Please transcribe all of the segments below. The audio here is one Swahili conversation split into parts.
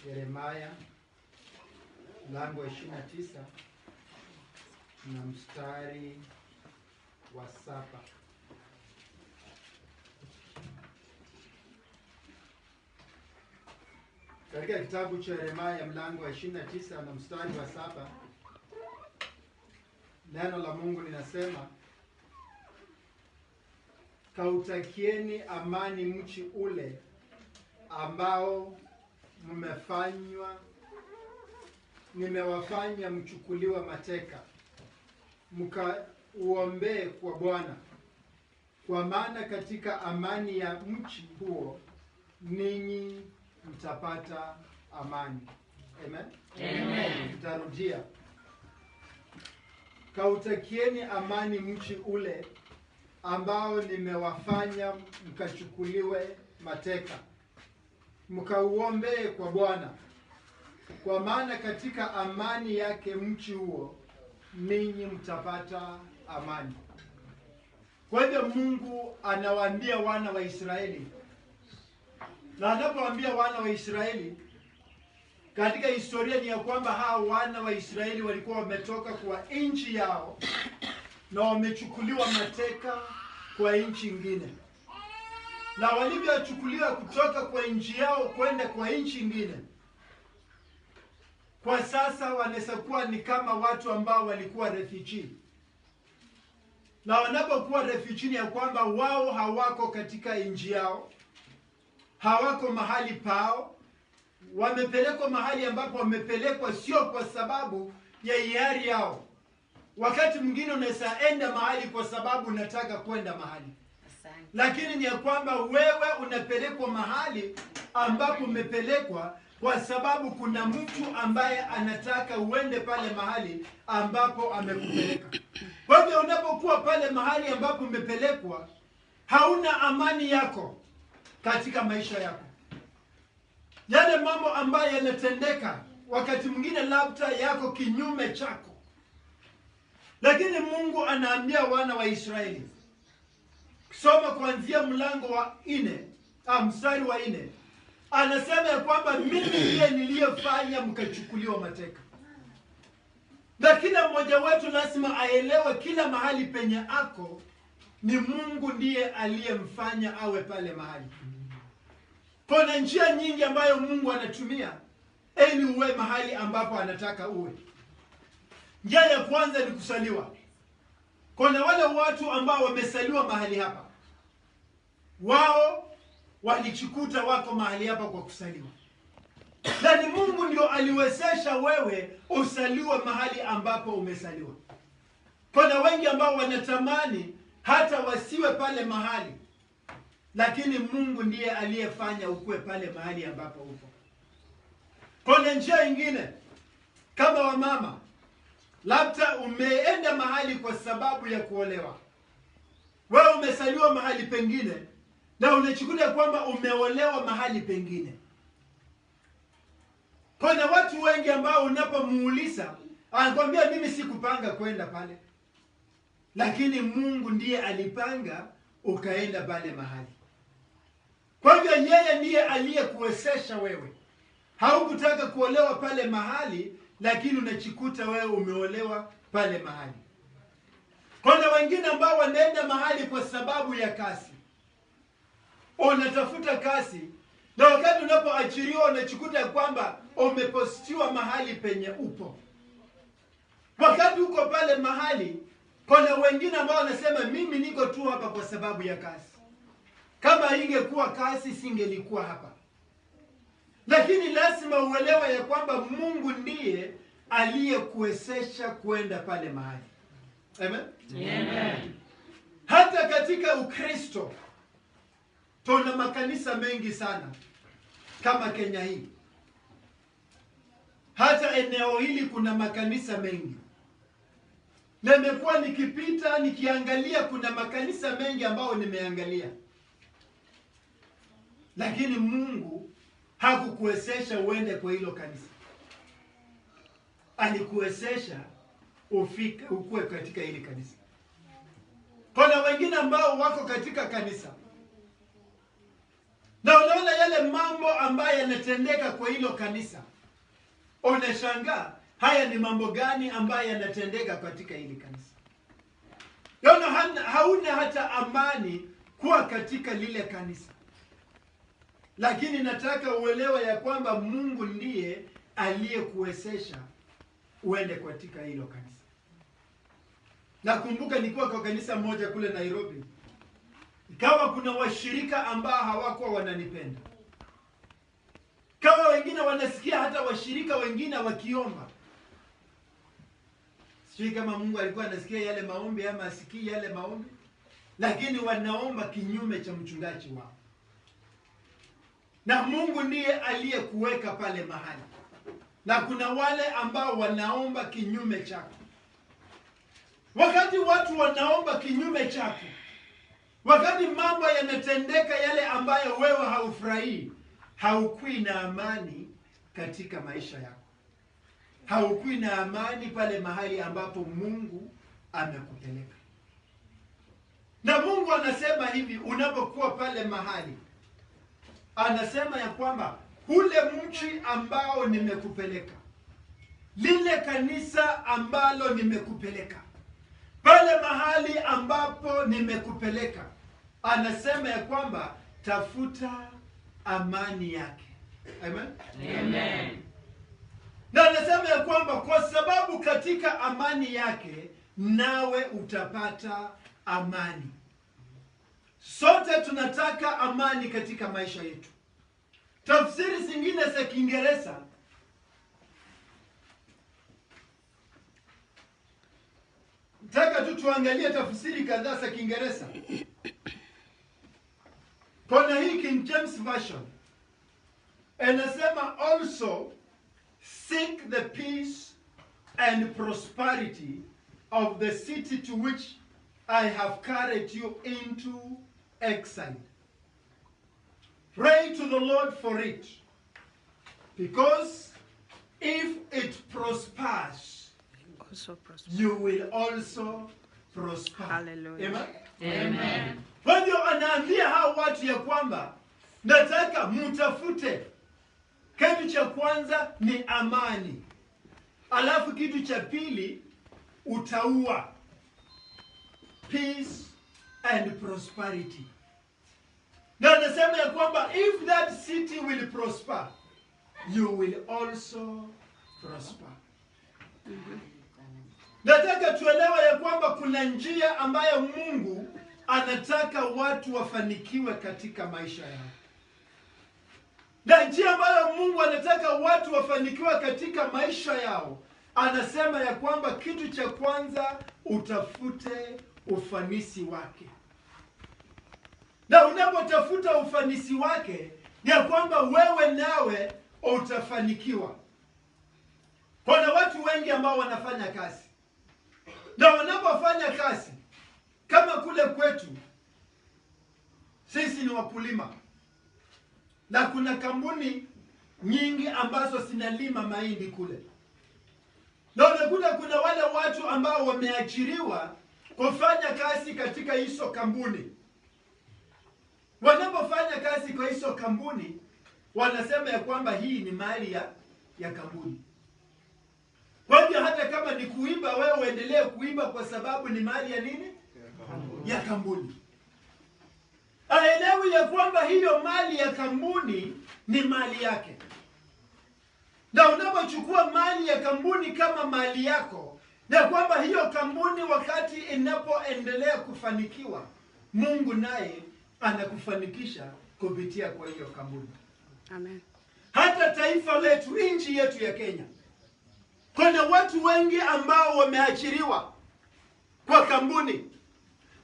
Yeremia mlango wa 29 na mstari wa 7. Katika kitabu cha Yeremia mlango wa 29 na mstari wa 7, neno la Mungu linasema, kautakieni amani mchi ule ambao nimewafanya mchukuliwa mateka, mkauombee kwa Bwana, kwa maana katika amani ya mchi huo ninyi mtapata amani. Amen. Amen. Tutarudia. Kautakieni amani mchi ule ambao nimewafanya mkachukuliwe mateka, mkauombee kwa Bwana, kwa maana katika amani yake mchi huo ninyi mtapata amani. Kwa hivyo Mungu anawaambia wana wa Israeli, na anapowaambia wana wa Israeli, katika historia ni ya kwamba hao wana wa Israeli walikuwa wametoka kwa nchi yao na wamechukuliwa mateka kwa nchi nyingine, na walivyochukuliwa kutoka kwa nchi yao kwenda kwa nchi nyingine, kwa sasa wanaweza kuwa ni kama watu ambao walikuwa refugee. Na wanapokuwa refugee ya kwamba wao hawako katika nchi yao, hawako mahali pao, wamepelekwa mahali ambapo wamepelekwa sio kwa sababu ya hiari yao. Wakati mwingine unaweza enda mahali kwa sababu unataka kwenda mahali, lakini ni ya kwamba wewe unapelekwa mahali ambapo umepelekwa kwa sababu kuna mtu ambaye anataka uende pale mahali ambapo amekupeleka. Kwa hivyo unapokuwa pale mahali ambapo umepelekwa, hauna amani yako katika maisha yako. Yale mambo ambayo yanatendeka wakati mwingine labda yako kinyume chako. Lakini Mungu anaambia wana wa Israeli, kusoma kuanzia mlango wa 4, mstari wa 4, anasema ya kwamba mimi ndiye niliyefanya mkachukuliwa mateka. Na kila mmoja wetu lazima aelewe kila mahali penye ako ni Mungu ndiye aliyemfanya awe pale mahali. Kuna njia nyingi ambayo Mungu anatumia ili uwe mahali ambapo anataka uwe. Njia ya kwanza ni kusaliwa. Kuna wale watu ambao wamesaliwa mahali hapa, wao walichikuta wako mahali hapa kwa kusaliwa. Na ni Mungu ndio aliwezesha wewe usaliwe mahali ambapo umesaliwa. Kuna wengi ambao wanatamani hata wasiwe pale mahali, lakini Mungu ndiye aliyefanya ukue pale mahali ambapo upo. Kuna njia nyingine, kama wamama, labda umeenda mahali kwa sababu ya kuolewa. Wewe umesaliwa mahali pengine na unachikuta kwamba umeolewa mahali pengine. Kuna watu wengi ambao unapomuuliza anakuambia mimi sikupanga kwenda pale, lakini Mungu ndiye alipanga ukaenda pale mahali. Kwa hivyo yeye ndiye aliyekuwezesha wewe. Haukutaka kuolewa pale mahali, lakini unachikuta wewe umeolewa pale mahali. Kuna wengine ambao wanaenda mahali kwa sababu ya kazi. Unatafuta kazi, na wakati unapoachiriwa unachikuta kwamba umepostiwa mahali penye upo. Wakati uko pale mahali, kuna wengine ambao wanasema mimi niko tu hapa kwa sababu ya kazi. Kama ingekuwa kazi singelikuwa hapa. Lakini lazima uelewe ya kwamba Mungu ndiye aliyekuwezesha kwenda pale mahali. Amen? Amen. Hata katika Ukristo tuna makanisa mengi sana kama Kenya hii. Hata eneo hili kuna makanisa mengi. Na nimekuwa nikipita nikiangalia, kuna makanisa mengi ambao nimeangalia. Lakini Mungu hakukuwezesha uende kwa hilo kanisa. Alikuwezesha ukue katika hili kanisa. Kuna wengine ambao wako katika kanisa, na unaona yale mambo ambayo yanatendeka kwa hilo kanisa, unashangaa haya ni mambo gani ambayo yanatendeka katika hili kanisa. Hauna hata amani kuwa katika lile kanisa. Lakini nataka uelewe ya kwamba Mungu ndiye aliyekuwezesha uende katika hilo kanisa. Nakumbuka nilikuwa kwa kanisa moja kule Nairobi. Ikawa kuna washirika ambao hawakuwa wananipenda. Kama wengine wanasikia hata washirika wengine wakiomba. Sijui kama Mungu alikuwa anasikia yale maombi ama asikii yale maombi. Lakini wanaomba kinyume cha mchungaji wao. Na Mungu ndiye aliyekuweka pale mahali. Na kuna wale ambao wanaomba kinyume chako. Wakati watu wanaomba kinyume chako, wakati mambo yanatendeka yale ambayo wewe haufurahii, haukui na amani katika maisha yako. Haukui na amani pale mahali ambapo Mungu amekupeleka. Na Mungu anasema hivi unapokuwa pale mahali. Anasema ya kwamba ule mchi ambao nimekupeleka, lile kanisa ambalo nimekupeleka, pale mahali ambapo nimekupeleka, anasema ya kwamba tafuta amani yake. Amen? Amen. Na anasema ya kwamba kwa sababu katika amani yake nawe utapata amani. Sote tunataka amani katika maisha yetu. Tafsiri zingine za Kiingereza nataka tu tuangalie tafsiri kadhaa za Kiingereza. Kuna hii King James Version anasema also seek the peace and prosperity of the city to which I have carried you into exile. Pray to the Lord for it, because if it prospers, you will also prosper. Hallelujah. Amen? Amen. Kwa hivyo anaambia hao watu ya kwamba nataka mtafute. Kitu cha kwanza ni amani. Alafu kitu cha pili utaua. Peace and prosperity. Na anasema ya kwamba if that city will prosper, you will also prosper. Nataka tuelewe ya kwamba kuna njia ambayo Mungu anataka watu wafanikiwe katika maisha yao. Na njia ambayo Mungu anataka watu wafanikiwe katika maisha yao, anasema ya kwamba kitu cha kwanza utafute ufanisi wake. Na unapotafuta ufanisi wake, ya kwamba wewe nawe utafanikiwa. Kuna watu wengi ambao wanafanya kazi. Na wanapofanya kazi, kama kule kwetu, sisi ni wakulima. Na kuna kampuni nyingi ambazo zinalima mahindi kule. Na unakuta kuna wale watu ambao wameajiriwa kufanya kazi katika hizo kampuni. Wanapofanya kazi kwa hizo kampuni, wanasema ya kwamba hii ni mali ya kampuni. Kwa hivyo hata kama ni kuiba, wewe uendelee kuiba kwa sababu ni mali ya nini? Ya kampuni. Aelewi ya kwamba hiyo mali ya kampuni ni mali yake. Na unapochukua mali ya kampuni kama mali yako, na kwamba hiyo kampuni wakati inapoendelea kufanikiwa, Mungu naye anakufanikisha kupitia kwa hiyo kampuni. Amen. Hata taifa letu, nchi yetu ya Kenya, kuna watu wengi ambao wameajiriwa kwa kampuni.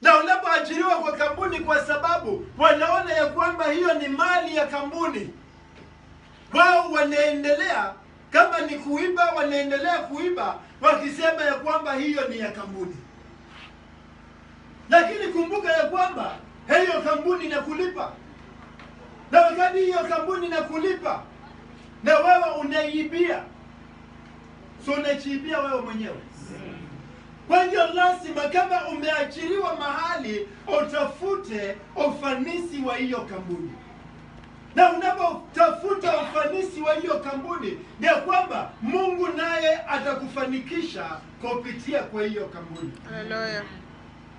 Na unapoajiriwa kwa kampuni kwa sababu wanaona ya kwamba hiyo ni mali ya kampuni, wao wanaendelea, kama ni kuiba wanaendelea kuiba wakisema ya kwamba hiyo ni ya kampuni. Lakini kumbuka ya kwamba hiyo kampuni inakulipa. Na wakati hiyo kampuni inakulipa na wewe unaibia, so unajiibia wewe mwenyewe. Kwa hiyo lazima kama umeajiriwa mahali, utafute ufanisi wa hiyo kampuni. Na unapotafuta ufanisi wa hiyo kampuni, ni kwamba Mungu naye atakufanikisha kupitia kwa hiyo kampuni. Haleluya.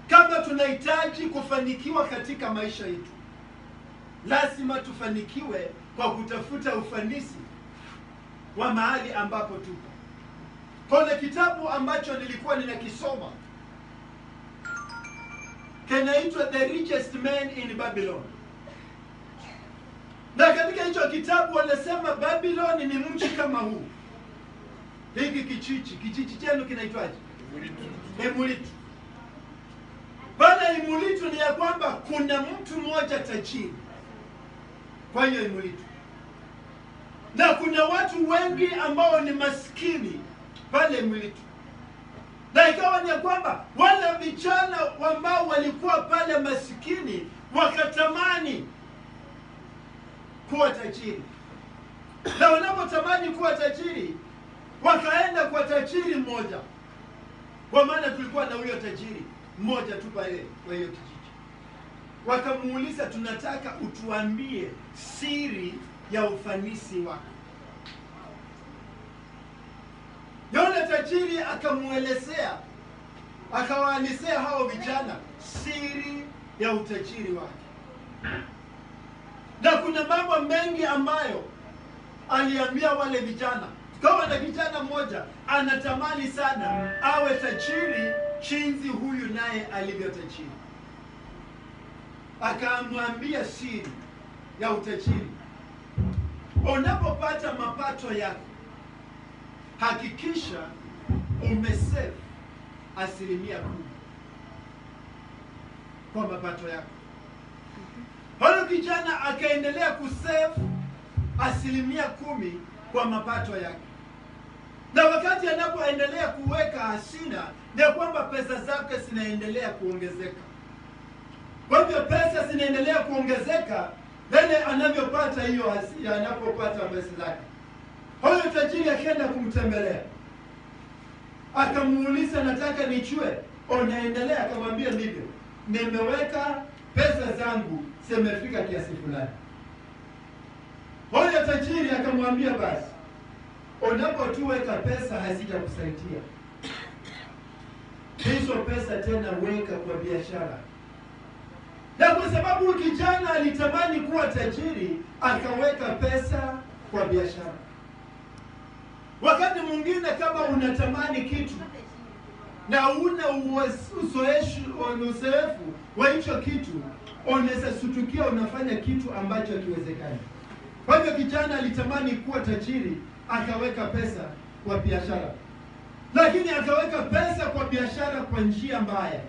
Kama tunahitaji kufanikiwa katika maisha yetu, lazima tufanikiwe kwa kutafuta ufanisi wa mahali ambapo tupo. Kuna kitabu ambacho nilikuwa ninakisoma kinaitwa The Richest Man in Babylon. Na katika hicho kitabu wanasema Babylon ni mji kama huu. Hiki kijiji chenu kinaitwaje? Emulitu. Pale Emulitu ni ya kwamba kuna mtu mmoja tajiri. Kwa hiyo Emulitu. Na kuna watu wengi ambao ni maskini pale Emulitu. Na ikawa ni ya kwamba wale vijana ambao walikuwa pale maskini wakatamani kuwa tajiri. Na wanapotamani kuwa tajiri, wakaenda kwa tajiri mmoja. Kwa maana tulikuwa na huyo tajiri mmoja tu pale kwa hiyo kijiji. Wakamuuliza, tunataka utuambie siri ya ufanisi wako. Yule tajiri akamuelezea, akawaelezea hao vijana siri ya utajiri wake. Na kuna mambo mengi ambayo aliambia wale vijana. Kama na kijana mmoja anatamani sana awe tajiri jinsi huyu naye alivyo tajiri. Akamwambia siri ya utajiri. Unapopata mapato yako, hakikisha umesave 10% kwa mapato yako. Huyo kijana akaendelea kusave 10% kwa mapato yake. Na wakati anapoendelea kuweka hasina, ni kwamba pesa zake zinaendelea kuongezeka. Kwa hivyo pesa zinaendelea kuongezeka, vile anavyopata hiyo hasina, anapopata pesa zake. Huyo tajiri akaenda kumtembelea. Akamuuliza, nataka nijue unaendelea. Akamwambia, ndivyo, nimeweka pesa zangu zimefika kiasi fulani. Huyo tajiri akamwambia, basi unapotuweka pesa hazitakusaidia. Hizo pesa tena weka kwa biashara. Na kwa sababu kijana alitamani kuwa tajiri, akaweka pesa kwa biashara. Wakati mwingine kama unatamani kitu na una uzoefu wa hicho kitu, unaweza sutukia unafanya kitu ambacho hakiwezekani. Kwa hivyo kijana alitamani kuwa tajiri, akaweka pesa kwa biashara. Lakini akaweka pesa kwa biashara kwa njia mbaya.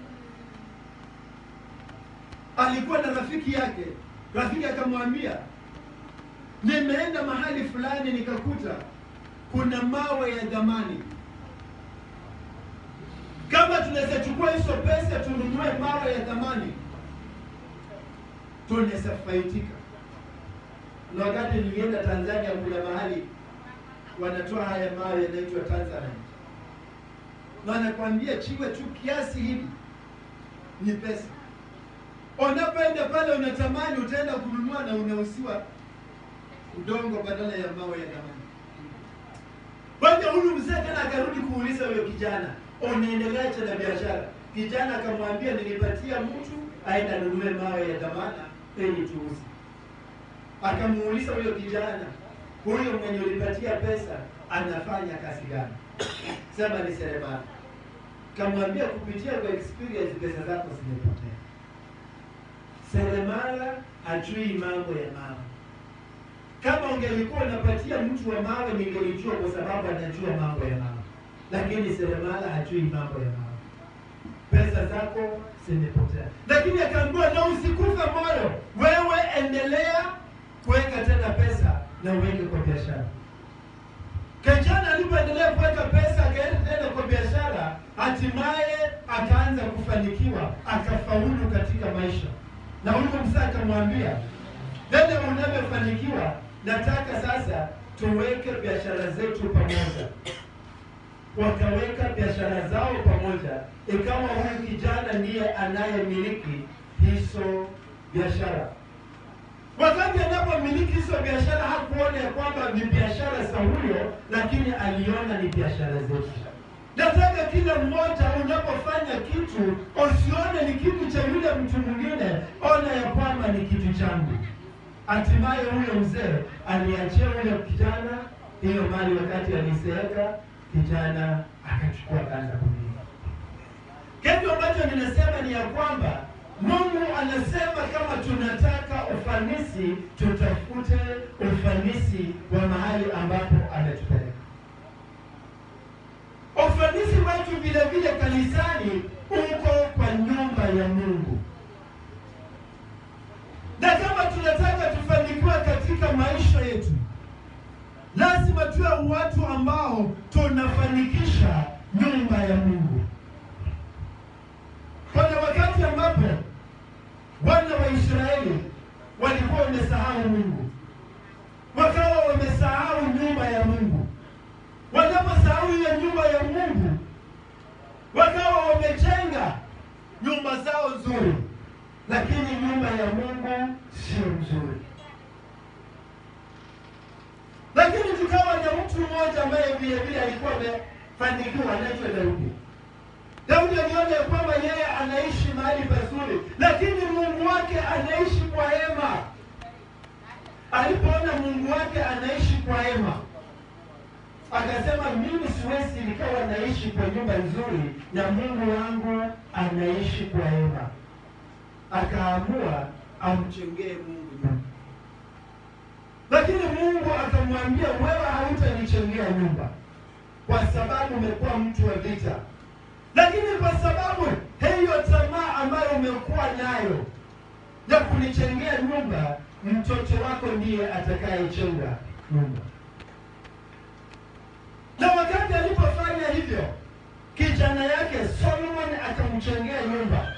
Alikuwa na rafiki yake. Rafiki akamwambia, nimeenda mahali fulani nikakuta kuna mawe ya dhamani. Kama tunaweza chukua hizo pesa tununue mawe ya dhamani, tunaweza faidika. Na wakati nilienda Tanzania, kuna mahali wanatoa haya mawe yanaitwa Tanzanite. Na anakuambia chiwe tu kiasi hivi ni pesa. Unapoenda pale unatamani utaenda kununua na unausiwa udongo badala ya mawe ya dhamani. Kwa hiyo huyu mzee tena akarudi kuuliza huyo kijana, unaendeleaje na biashara? Kijana akamwambia, nilipatia mtu aenda anunue mawe ya dhamana ili tuuze. Akamuuliza huyo kijana, huyo mwenye ulipatia pesa anafanya kazi gani? Sema ni seremala. Kamwambia, kupitia kwa experience pesa zako zimepotea. Seremala hajui mambo ya mawe. Kama ungelikuwa unapatia mtu wa mawe ningelijua, kwa sababu anajua mambo ya mawe. Lakini seremala hajui mambo ya mawe. Pesa zako zimepotea. Lakini akaambiwa, na usikufe moyo, wewe endelea kuweka tena pesa na uweke kwa biashara. Kijana alipoendelea kuweka pesa, akaenda tena kwa biashara, hatimaye akaanza kufanikiwa, akafaulu katika maisha. Na huyo mzee akamwambia, dada, unavyofanikiwa, nataka sasa tuweke biashara zetu pamoja. Wakaweka biashara zao pamoja, ikawa huyu kijana ndiye anayemiliki hizo biashara. Wakati anapomiliki hizo biashara hakuona ya kwamba ni biashara za huyo, lakini aliona ni biashara zetu. Nataka kila mmoja unapofanya kitu usione ni kitu cha yule mtu mwingine, ona ya kwamba ni kitu changu. Hatimaye huyo mzee aliachia huyo kijana hiyo mali, wakati aliseeka kijana akachukua kaanza kumiliki. Kitu ambacho ninasema ni ya kwamba Mungu anasema kama tunataka ufanisi, tutafute ufanisi wa mahali ambapo ametupeleka. Ufanisi wetu vile vile kanisani uko kwa nyumba ya Mungu. Na kama tunataka tufanikiwe katika maisha yetu, lazima tuwe watu ambao tunafanikisha nyumba ya Mungu. Kuna wakati ambapo wana wa Israeli walikuwa wamesahau Mungu, wakawa wamesahau nyumba ya Mungu. Wanaposahau ile nyumba ya Mungu, wakawa wamejenga nyumba zao nzuri, lakini nyumba ya Mungu sio nzuri. Lakini tukawa na mtu mmoja ambaye vile vile alikuwa amefanikiwa, anaitwa Daudi. Daudi aliona ya kwamba yeye anaishi mahali pazuri, lakini Mungu wake anaishi kwa hema. Alipoona Mungu wake anaishi kwa hema, akasema mimi siwezi nikawa naishi kwa nyumba nzuri na Mungu wangu anaishi kwa hema. Akaamua amjengee Mungu nyumba. Lakini Mungu akamwambia, wewe hautanichengea nyumba kwa sababu umekuwa mtu wa vita. Lakini kwa sababu hiyo tamaa ambayo umekuwa nayo ya kunichengea nyumba, mtoto wako ndiye atakayechenga nyumba. Na wakati alipofanya hivyo, kijana yake Solomon akamchengea nyumba.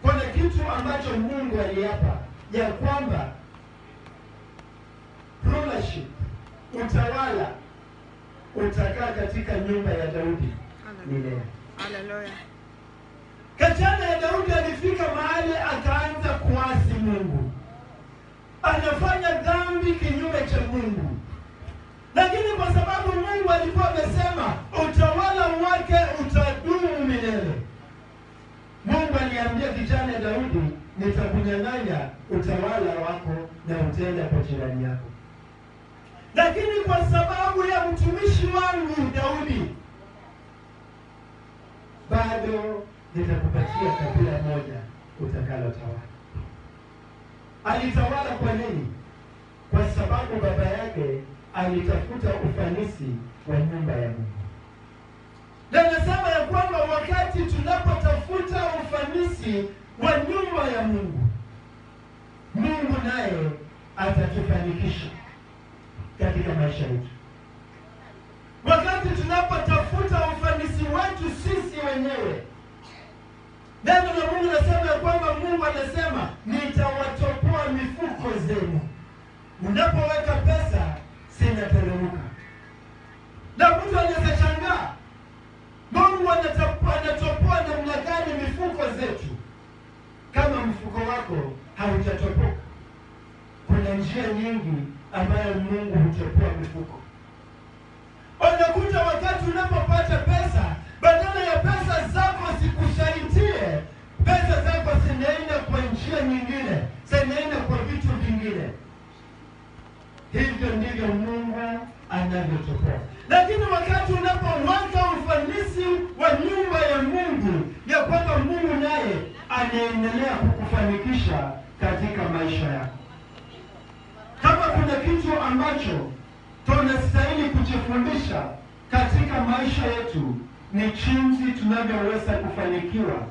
Kuna kitu ambacho Mungu aliapa ya kwamba rulership, utawala utakaa katika nyumba ya Daudi milele. Haleluya. Kijana ya Daudi alifika mahali akaanza kuasi Mungu. Anafanya dhambi kinyume cha Mungu. Lakini kwa sababu Mungu alikuwa amesema utawala wake utadumu milele, Mungu aliambia kijana Daudi, nitakunyang'anya utawala wako na utaenda kwa jirani yako. Lakini kwa sababu ya mtumishi wangu Daudi, bado nitakupatia kabila moja utakalotawala. Alitawala kwa nini? Kwa sababu baba yake alitafuta ufanisi wa nyumba ya Mungu. Na nasema ya kwamba wakati tunapotafuta ufanisi wa nyumba ya Mungu, Mungu naye atatufanikisha katika maisha yetu. Wakati tunapotafuta ufanisi wetu sisi wenyewe, neno la Mungu nasema ya kwamba Mungu anasema nitawatopoa mifuko zenu. Unapoweka pesa zinateremka. Na mtu anaweza shangaa, Mungu anatopoa namna gani mifuko zetu? Kama mfuko wako haujatopoka, kuna njia nyingi ambayo Mungu hutopoa mifuko. Unakuta wakati unapopata pesa, badala ya pesa zako zikusaidie, pesa zako zinaenda kwa njia nyingine, zinaenda kwa vitu vingine. Hivyo ndivyo Mungu anavyotopoa. Lakini wakati unapoweka ufanisi wa nyumba ya Mungu, ya kwamba Mungu naye anaendelea kukufanikisha katika maisha yako. Kama kuna kitu ambacho tunastahili kujifundisha katika maisha yetu, ni jinsi tunavyoweza kufanikiwa.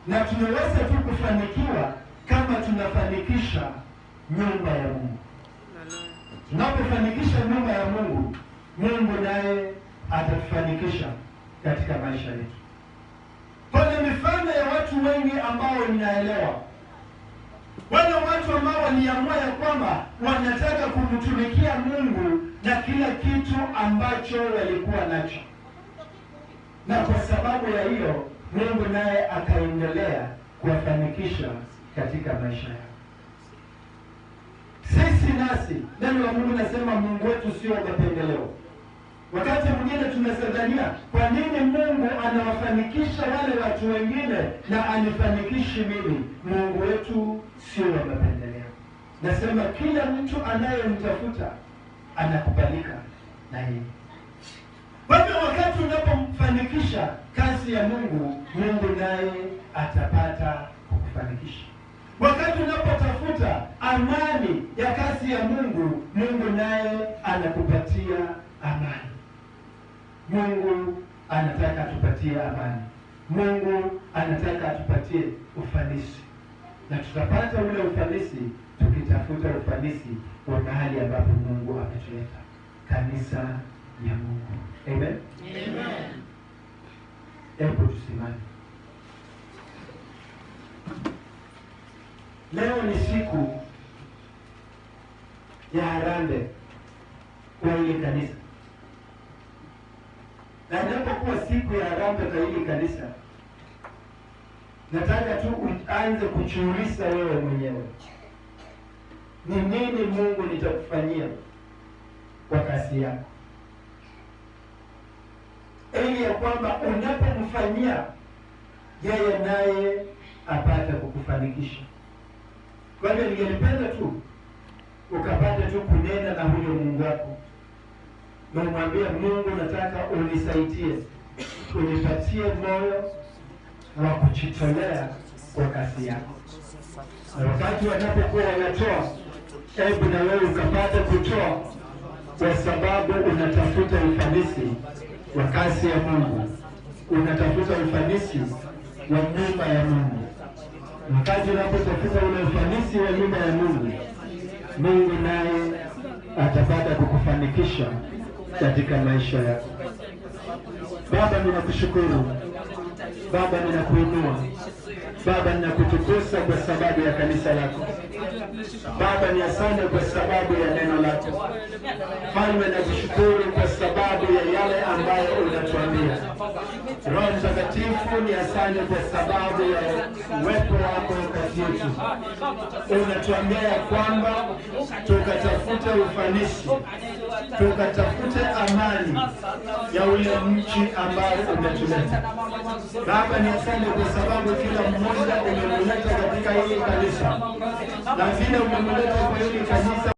Na tunaweza tu kufanikiwa kama tunafanikisha nyumba ya Mungu. Tunapofanikisha nyumba ya Mungu, Mungu naye atatufanikisha katika maisha yetu. Kuna mifano ya watu wengi ambao ninaelewa. Wale watu ambao waliamua ya kwamba wanataka kumtumikia Mungu na kila kitu ambacho walikuwa nacho. Na kwa sababu ya hiyo, Mungu naye akaendelea kuwafanikisha katika maisha yao. Sisi nasi neno la Mungu nasema Mungu wetu sio mapendeleo. Wakati mwingine tunasadania, kwa nini Mungu anawafanikisha wale watu wengine na anifanikishi mimi? Mungu wetu sio wa mapendeleo. Nasema kila mtu anayemtafuta anakubalika na yeye. Kwa hivyo wakati unapomfanikisha kazi ya Mungu, Mungu naye atapata kukufanikisha. Wakati unapotafuta amani ya kazi ya Mungu, Mungu naye anakupatia amani. Mungu anataka atupatie amani. Mungu anataka atupatie ufanisi. Na tutapata ule ufanisi tukitafuta ufanisi wa mahali ambapo Mungu ametuleta, kanisa ya Mungu. Amen. Amen. Hebu tusimame. Leo ni siku ya harambee kwa hili kanisa. Na inapokuwa siku ya harambee kwa hili kanisa, nataka tu uanze kujiuliza wewe mwenyewe, ni nini Mungu nitakufanyia kwa kazi yako, ili ya kwamba unapomfanyia yeye naye apate kukufanikisha. Kwa hivyo ningelipenda tu ukapate tu kunena na huyo Mungu wako na umwambie, Mungu nataka unisaidie, unipatie moyo wa kujitolea kwa kazi yako. Na wakati wanapokuwa wanatoa, hebu na wewe ukapate kutoa, kwa sababu unatafuta ufanisi wa kazi ya Mungu, unatafuta ufanisi wa nyumba ya Mungu. Wakati unapotafuta ule ufanisi wa nyumba ya Mungu, Mungu naye atapata kukufanikisha katika maisha yako. Baba, ninakushukuru. Baba, ninakuinua. Baba, ninakutukuza kwa sababu ya kanisa lako. Baba, ni asante kwa sababu ya neno lako. Falme, nakushukuru kwa sababu ya yale ambayo unatuambia. Roho Mtakatifu, ni asante kwa sababu ya uwepo wako kati yetu. Unatuambia ya kwamba tukatafute ufanisi, tukatafute amani ya ule mji ambao umetuleta. Baba, ni asante kwa sababu kila mmoja umemleta katika hili kanisa, na vile umemleta kwa hili kanisa